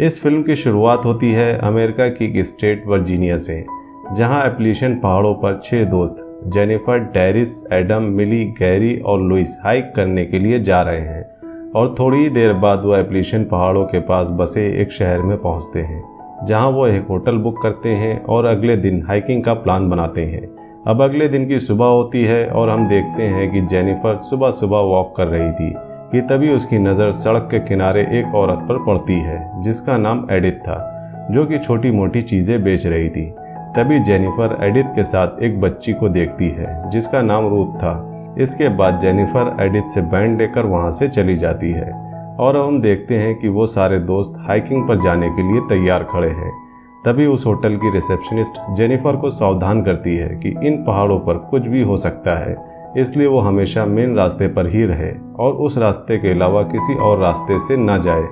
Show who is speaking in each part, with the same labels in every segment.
Speaker 1: इस फिल्म की शुरुआत होती है अमेरिका की एक स्टेट वर्जीनिया से, जहां एप्लिशन पहाड़ों पर 6 दोस्त जेनिफर, डेरिस, एडम, मिली, गैरी और लुइस हाइक करने के लिए जा रहे हैं और थोड़ी ही देर बाद वो एप्लिशन पहाड़ों के पास बसे एक शहर में पहुंचते हैं, जहां वो एक होटल बुक करते हैं और अगले दिन हाइकिंग का प्लान बनाते हैं। अब अगले दिन की सुबह होती है और हम देखते हैं कि जेनिफर सुबह सुबह वॉक कर रही थी कि तभी उसकी नज़र सड़क के किनारे एक औरत पर पड़ती है जिसका नाम एडिथ था, जो कि छोटी मोटी चीज़ें बेच रही थी। तभी जेनिफर एडिथ के साथ एक बच्ची को देखती है जिसका नाम रूथ था। इसके बाद जेनिफर एडिथ से बैंड लेकर वहाँ से चली जाती है और हम देखते हैं कि वो सारे दोस्त हाइकिंग पर जाने के लिए तैयार खड़े हैं। तभी उस होटल की रिसेप्शनिस्ट जेनिफर को सावधान करती है कि इन पहाड़ों पर कुछ भी हो सकता है, इसलिए वो हमेशा मेन रास्ते पर ही रहे और उस रास्ते के अलावा किसी और रास्ते से ना जाए।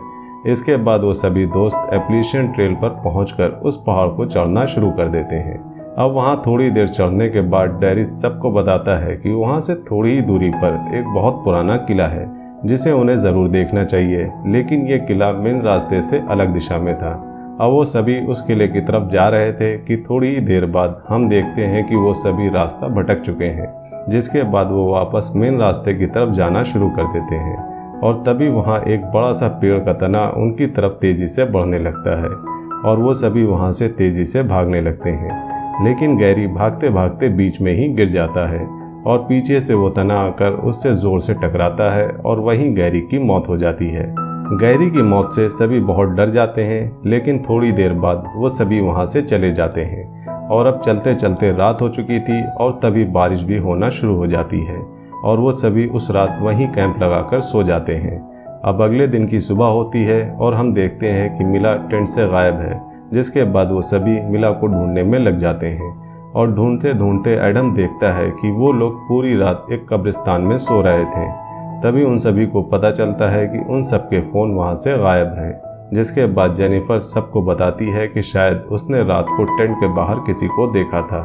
Speaker 1: इसके बाद वो सभी दोस्त एप्लिशन ट्रेल पर पहुंचकर उस पहाड़ को चढ़ना शुरू कर देते हैं। अब वहां थोड़ी देर चढ़ने के बाद डेरिस सबको बताता है कि वहां से थोड़ी ही दूरी पर एक बहुत पुराना किला है जिसे उन्हें ज़रूर देखना चाहिए, लेकिन ये किला मेन रास्ते से अलग दिशा में था। अब वो सभी उस किले की तरफ जा रहे थे कि थोड़ी ही देर बाद हम देखते हैं कि वो सभी रास्ता भटक चुके हैं, जिसके बाद वो वापस मेन रास्ते की तरफ जाना शुरू कर देते हैं और तभी वहाँ एक बड़ा सा पेड़ का तना उनकी तरफ तेज़ी से बढ़ने लगता है और वो सभी वहाँ से तेज़ी से भागने लगते हैं। लेकिन गैरी भागते भागते बीच में ही गिर जाता है और पीछे से वो तना आकर उससे ज़ोर से टकराता है और वहीं गैरी की मौत हो जाती है। गैरी की मौत से सभी बहुत डर जाते हैं, लेकिन थोड़ी देर बाद वो सभी वहाँ से चले जाते हैं और अब चलते चलते रात हो चुकी थी और तभी बारिश भी होना शुरू हो जाती है और वो सभी उस रात वहीं कैंप लगाकर सो जाते हैं। अब अगले दिन की सुबह होती है और हम देखते हैं कि मिला टेंट से गायब है, जिसके बाद वो सभी मिला को ढूंढने में लग जाते हैं और ढूंढते ढूंढते एडम देखता है कि वो लोग पूरी रात एक कब्रिस्तान में सो रहे थे। तभी उन सभी को पता चलता है कि उन सबके फ़ोन वहाँ से गायब हैं, जिसके बाद जेनिफर सबको बताती है कि शायद उसने रात को टेंट के बाहर किसी को देखा था।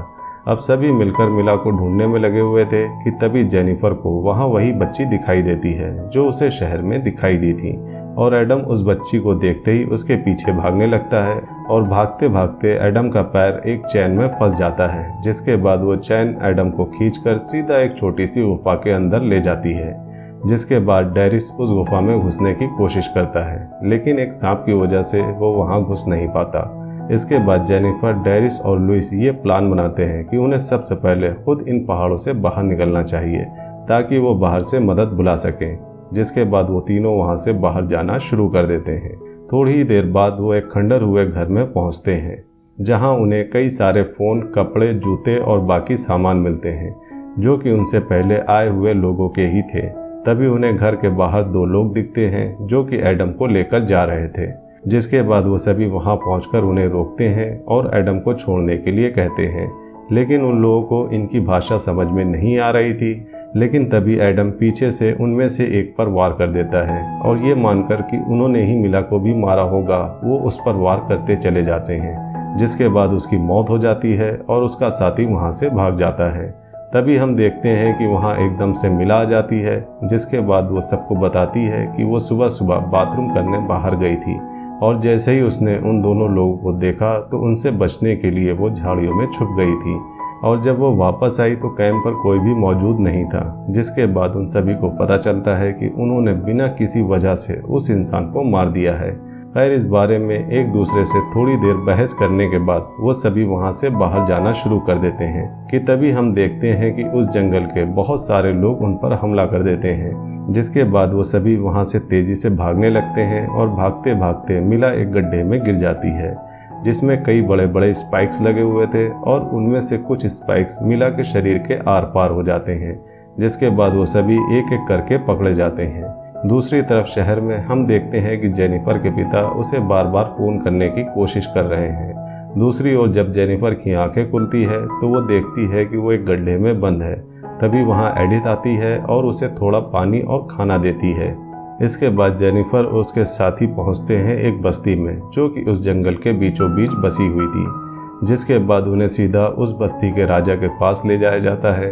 Speaker 1: अब सभी मिलकर मिला को ढूंढने में लगे हुए थे कि तभी जेनिफर को वहाँ वही बच्ची दिखाई देती है जो उसे शहर में दिखाई दी थी और एडम उस बच्ची को देखते ही उसके पीछे भागने लगता है और भागते भागते एडम का पैर एक चैन में फंस जाता है, जिसके बाद वो चैन एडम को खींचकर सीधा एक छोटी सी गुफा के अंदर ले जाती है। जिसके बाद डेरिस उस गुफा में घुसने की कोशिश करता है, लेकिन एक सांप की वजह से वो वहां घुस नहीं पाता। इसके बाद जेनिफर, डेरिस और लुइस ये प्लान बनाते हैं कि उन्हें सबसे पहले खुद इन पहाड़ों से बाहर निकलना चाहिए ताकि वो बाहर से मदद बुला सकें। जिसके बाद वो तीनों वहां से बाहर जाना शुरू कर देते हैं। थोड़ी ही देर बाद वो एक खंडर हुए घर में पहुंचते हैं, जहां उन्हें कई सारे फ़ोन, कपड़े, जूते और बाकी सामान मिलते हैं जो कि उनसे पहले आए हुए लोगों के ही थे। तभी उन्हें घर के बाहर 2 लोग दिखते हैं जो कि एडम को लेकर जा रहे थे। जिसके बाद वो सभी वहां पहुंचकर उन्हें रोकते हैं और एडम को छोड़ने के लिए कहते हैं, लेकिन उन लोगों को इनकी भाषा समझ में नहीं आ रही थी। लेकिन तभी एडम पीछे से उनमें से एक पर वार कर देता है और ये मानकर कि उन्होंने ही मिला को भी मारा होगा, वो उस पर वार करते चले जाते हैं। जिसके बाद उसकी मौत हो जाती है और उसका साथी वहां से भाग जाता है। तभी हम देखते हैं कि वहाँ एकदम से मिला आ जाती है, जिसके बाद वो सबको बताती है कि वो सुबह सुबह बाथरूम करने बाहर गई थी और जैसे ही उसने उन दोनों लोगों को देखा तो उनसे बचने के लिए वो झाड़ियों में छुप गई थी और जब वो वापस आई तो कैंप पर कोई भी मौजूद नहीं था। जिसके बाद उन सभी को पता चलता है कि उन्होंने बिना किसी वजह से उस इंसान को मार दिया है। खैर, इस बारे में एक दूसरे से थोड़ी देर बहस करने के बाद वो सभी वहाँ से बाहर जाना शुरू कर देते हैं कि तभी हम देखते हैं कि उस जंगल के बहुत सारे लोग उन पर हमला कर देते हैं। जिसके बाद वो सभी वहाँ से तेज़ी से भागने लगते हैं और भागते भागते मिला एक गड्ढे में गिर जाती है, जिसमें कई बड़े बड़े स्पाइक्स लगे हुए थे और उनमें से कुछ स्पाइक्स मिला के शरीर के आर पार हो जाते हैं। जिसके बाद वो सभी एक एक करके पकड़े जाते हैं। दूसरी तरफ शहर में हम देखते हैं कि जेनिफर के पिता उसे बार बार फ़ोन करने की कोशिश कर रहे हैं। दूसरी ओर जब जेनिफर की आंखें खुलती है तो वो देखती है कि वो एक गड्ढे में बंद है। तभी वहाँ एडिथ आती है और उसे थोड़ा पानी और खाना देती है। इसके बाद जेनिफर और उसके साथी पहुँचते हैं एक बस्ती में जो कि उस जंगल के बीचों बीच बसी हुई थी। जिसके बाद उन्हें सीधा उस बस्ती के राजा के पास ले जाया जाता है,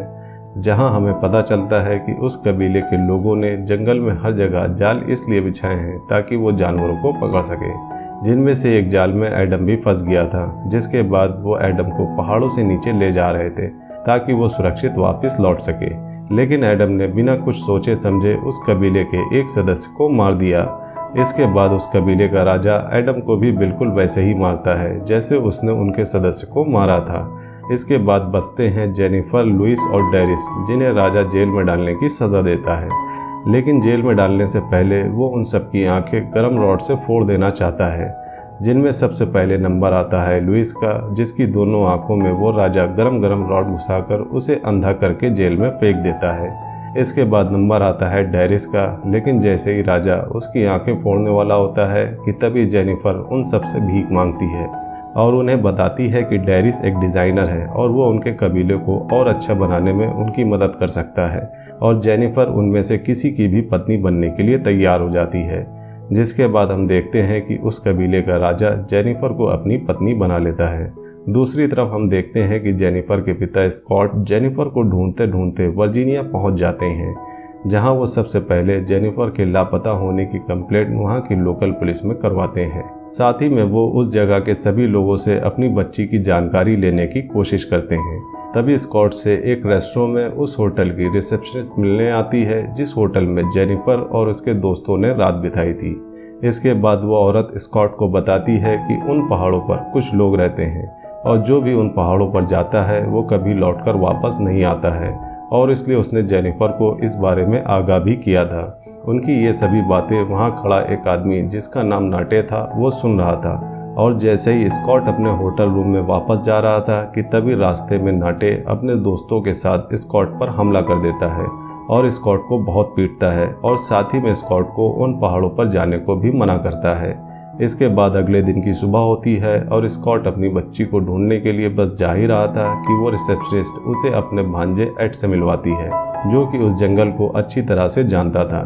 Speaker 1: जहां हमें पता चलता है कि उस कबीले के लोगों ने जंगल में हर जगह जाल इसलिए बिछाए हैं ताकि वो जानवरों को पकड़ सके। जिनमें से एक जाल में एडम भी फंस गया था, जिसके बाद वो एडम को पहाड़ों से नीचे ले जा रहे थे ताकि वो सुरक्षित वापस लौट सके। लेकिन एडम ने बिना कुछ सोचे समझे उस कबीले के एक सदस्य को मार दिया। इसके बाद उस कबीले का राजा एडम को भी बिल्कुल वैसे ही मारता है जैसे उसने उनके सदस्य को मारा था। इसके बाद बचते हैं जेनिफर, लुइस और डेरिस, जिन्हें राजा जेल में डालने की सज़ा देता है। लेकिन जेल में डालने से पहले वो उन सबकी आंखें गर्म रॉड से फोड़ देना चाहता है, जिनमें सबसे पहले नंबर आता है लुइस का, जिसकी दोनों आंखों में वो राजा गरम गरम रॉड घुसाकर उसे अंधा करके जेल में फेंक देता है। इसके बाद नंबर आता है डेरिस का, लेकिन जैसे ही राजा उसकी आंखें फोड़ने वाला होता है कि तभी जेनिफर उन सबसे भीख मांगती है और उन्हें बताती है कि डेरिस एक डिज़ाइनर है और वो उनके कबीले को और अच्छा बनाने में उनकी मदद कर सकता है। और जेनिफर उनमें से किसी की भी पत्नी बनने के लिए तैयार हो जाती है, जिसके बाद हम देखते हैं कि उस कबीले का राजा जेनिफर को अपनी पत्नी बना लेता है। दूसरी तरफ हम देखते हैं कि जेनिफर के पिता स्कॉट जेनिफर को ढूंढते ढूंढते वर्जीनिया पहुंच जाते हैं, जहां वो सबसे पहले जेनिफर के लापता होने की कंप्लेंट वहां की लोकल पुलिस में करवाते हैं। साथ ही में वो उस जगह के सभी लोगों से अपनी बच्ची की जानकारी लेने की कोशिश करते हैं। तभी स्कॉट से एक रेस्टोरेंट में उस होटल की रिसेप्शनिस्ट मिलने आती है जिस होटल में जेनिफर और उसके दोस्तों ने रात बिताई थी। इसके बाद वो औरत स्कॉट को बताती है कि उन पहाड़ों पर कुछ लोग रहते हैं और जो भी उन पहाड़ों पर जाता है वो कभी लौटकर वापस नहीं आता है, और इसलिए उसने जेनिफर को इस बारे में आगाह भी किया था। उनकी ये सभी बातें वहाँ खड़ा एक आदमी जिसका नाम नाटे था वो सुन रहा था, और जैसे ही स्कॉट अपने होटल रूम में वापस जा रहा था कि तभी रास्ते में नाटे अपने दोस्तों के साथ स्कॉट पर हमला कर देता है और स्कॉट को बहुत पीटता है और साथ ही में स्कॉट को उन पहाड़ों पर जाने को भी मना करता है। इसके बाद अगले दिन की सुबह होती है और स्कॉट अपनी बच्ची को ढूंढने के लिए बस जा ही रहा था कि वो रिसेप्शनिस्ट उसे अपने भांजे एड से मिलवाती है, जो कि उस जंगल को अच्छी तरह से जानता था।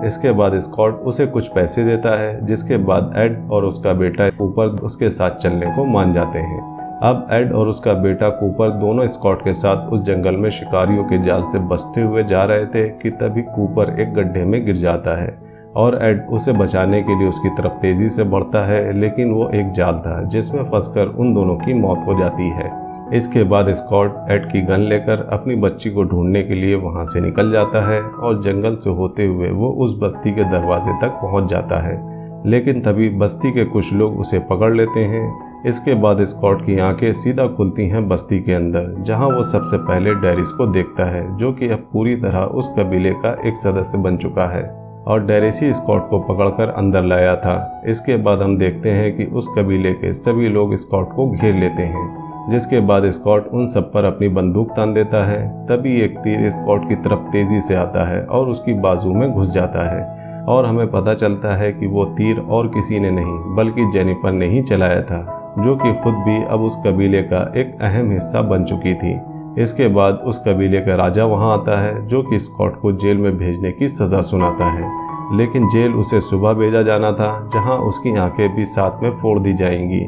Speaker 1: इसके बाद स्कॉट उसे कुछ पैसे देता है, जिसके बाद एड और उसका बेटा कूपर उसके साथ चलने को मान जाते हैं। अब एड और उसका बेटा कूपर दोनों स्कॉट के साथ उस जंगल में शिकारियों के जाल से बचते हुए जा रहे थे कि तभी कूपर एक गड्ढे में गिर जाता है और एड उसे बचाने के लिए उसकी तरफ तेजी से बढ़ता है, लेकिन वो एक जाल था जिसमें फंसकर उन दोनों की मौत हो जाती है। इसके बाद स्कॉट एड की गन लेकर अपनी बच्ची को ढूंढने के लिए वहां से निकल जाता है और जंगल से होते हुए वो उस बस्ती के दरवाजे तक पहुंच जाता है, लेकिन तभी बस्ती के कुछ लोग उसे पकड़ लेते हैं। इसके बाद स्कॉट की आंखें सीधा खुलती हैं बस्ती के अंदर, जहां वो सबसे पहले डेरिस को देखता है, जो कि अब पूरी तरह उस कबीले का एक सदस्य बन चुका है और डेरिस ही स्कॉट को पकड़कर अंदर लाया था। इसके बाद हम देखते हैं कि उस कबीले के सभी लोग स्कॉट को घेर लेते हैं, जिसके बाद स्कॉट उन सब पर अपनी बंदूक तान देता है। तभी एक तीर स्कॉट की तरफ तेजी से आता है और उसकी बाजू में घुस जाता है और हमें पता चलता है कि वो तीर और किसी ने नहीं बल्कि जेनिफर ने ही चलाया था, जो कि खुद भी अब उस कबीले का एक अहम हिस्सा बन चुकी थी। इसके बाद उस कबीले का राजा वहां आता है, जो कि स्कॉट को जेल में भेजने की सज़ा सुनाता है, लेकिन जेल उसे सुबह भेजा जाना था, जहां उसकी आंखें भी साथ में फोड़ दी जाएंगी।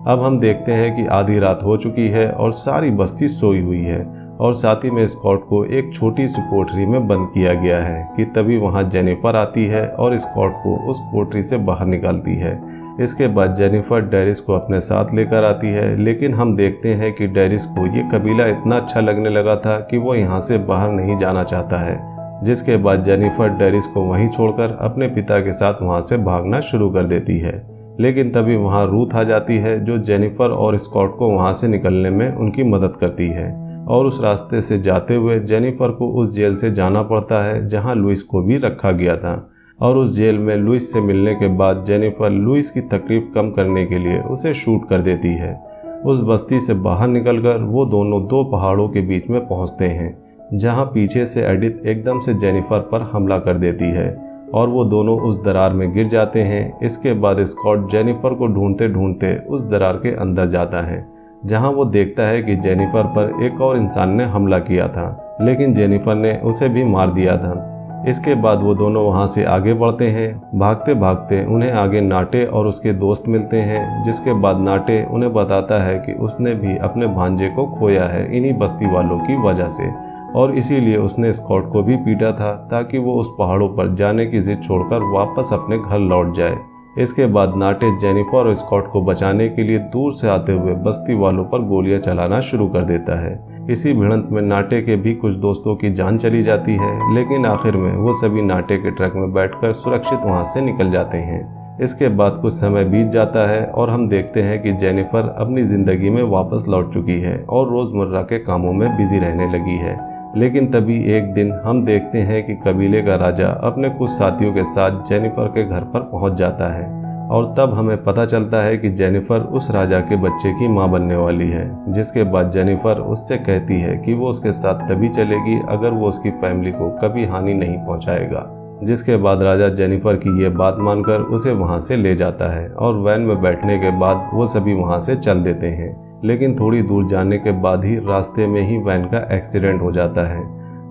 Speaker 1: अब हम देखते हैं कि आधी रात हो चुकी है और सारी बस्ती सोई हुई है और साथ ही में स्कॉट को एक छोटी सी कोठरी में बंद किया गया है कि तभी वहां जेनिफर आती है और स्कॉट को उस कोठरी से बाहर निकालती है। इसके बाद जेनिफर डेरिस को अपने साथ लेकर आती है, लेकिन हम देखते हैं कि डेरिस को ये कबीला इतना अच्छा लगने लगा था कि वो यहाँ से बाहर नहीं जाना चाहता है, जिसके बाद जेनिफर डेरिस को वहीं छोड़कर अपने पिता के साथ वहाँ से भागना शुरू कर देती है। लेकिन तभी वहाँ रूथ आ जाती है, जो जेनिफर और स्कॉट को वहाँ से निकलने में उनकी मदद करती है और उस रास्ते से जाते हुए जेनिफर को उस जेल से जाना पड़ता है जहाँ लुइस को भी रखा गया था। और उस जेल में लुइस से मिलने के बाद जेनिफर लुइस की तकलीफ कम करने के लिए उसे शूट कर देती है। उस बस्ती से बाहर निकलकर वो दोनों दो पहाड़ों के बीच में पहुंचते हैं, जहां पीछे से एडिथ एकदम से जेनिफर पर हमला कर देती है और वो दोनों उस दरार में गिर जाते हैं। इसके बाद स्कॉट जेनिफर को ढूंढते ढूंढते उस दरार के अंदर जाता है, जहां वो देखता है कि जेनिफर पर एक और इंसान ने हमला किया था, लेकिन जेनिफर ने उसे भी मार दिया था। इसके बाद वो दोनों वहां से आगे बढ़ते हैं। भागते भागते उन्हें आगे नाटे और उसके दोस्त मिलते हैं, जिसके बाद नाटे उन्हें बताता है कि उसने भी अपने भांजे को खोया है इन्हीं बस्ती वालों की वजह से, और इसीलिए उसने स्कॉट को भी पीटा था ताकि वो उस पहाड़ों पर जाने की जिद छोड़कर वापस अपने घर लौट जाए। इसके बाद नाटे जेनिफर और स्कॉट को बचाने के लिए दूर से आते हुए बस्ती वालों पर गोलियां चलाना शुरू कर देता है। इसी भिड़ंत में नाटे के भी कुछ दोस्तों की जान चली जाती है, लेकिन आखिर में वो सभी नाटे के ट्रक में बैठकर सुरक्षित वहां से निकल जाते हैं। इसके बाद कुछ समय बीत जाता है और हम देखते हैं कि जेनिफर अपनी जिंदगी में वापस लौट चुकी है और रोजमर्रा के कामों में बिजी रहने लगी है। लेकिन तभी एक दिन हम देखते हैं कि कबीले का राजा अपने कुछ साथियों के साथ जेनिफर के घर पर पहुंच जाता है और तब हमें पता चलता है कि जेनिफर उस राजा के बच्चे की मां बनने वाली है। जिसके बाद जेनिफर उससे कहती है कि वो उसके साथ तभी चलेगी अगर वो उसकी फैमिली को कभी हानि नहीं पहुंचाएगा। जिसके बाद राजा जेनिफर की ये बात मानकर उसे वहां से ले जाता है और वैन में बैठने के बाद वो सभी वहां से चल देते हैं। लेकिन थोड़ी दूर जाने के बाद ही रास्ते में ही वैन का एक्सीडेंट हो जाता है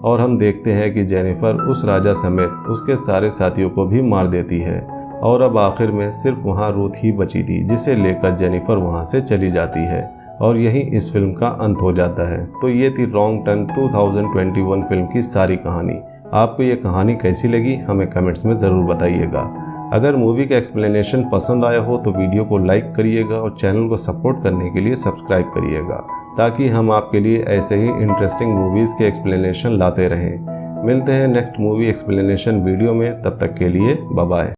Speaker 1: और हम देखते हैं कि जेनिफर उस राजा समेत उसके सारे साथियों को भी मार देती है और अब आखिर में सिर्फ वहां रूथ ही बची थी, जिसे लेकर जेनिफर वहां से चली जाती है और यही इस फिल्म का अंत हो जाता है। तो ये थी रॉन्ग टर्न 2021 फिल्म की सारी कहानी। आपको ये कहानी कैसी लगी हमें कमेंट्स में ज़रूर बताइएगा। अगर मूवी का एक्सप्लेनेशन पसंद आया हो तो वीडियो को लाइक करिएगा और चैनल को सपोर्ट करने के लिए सब्सक्राइब करिएगा, ताकि हम आपके लिए ऐसे ही इंटरेस्टिंग मूवीज़ के एक्सप्लेनेशन लाते रहें। मिलते हैं नेक्स्ट मूवी एक्सप्लेनेशन वीडियो में, तब तक के लिए बाय बाय।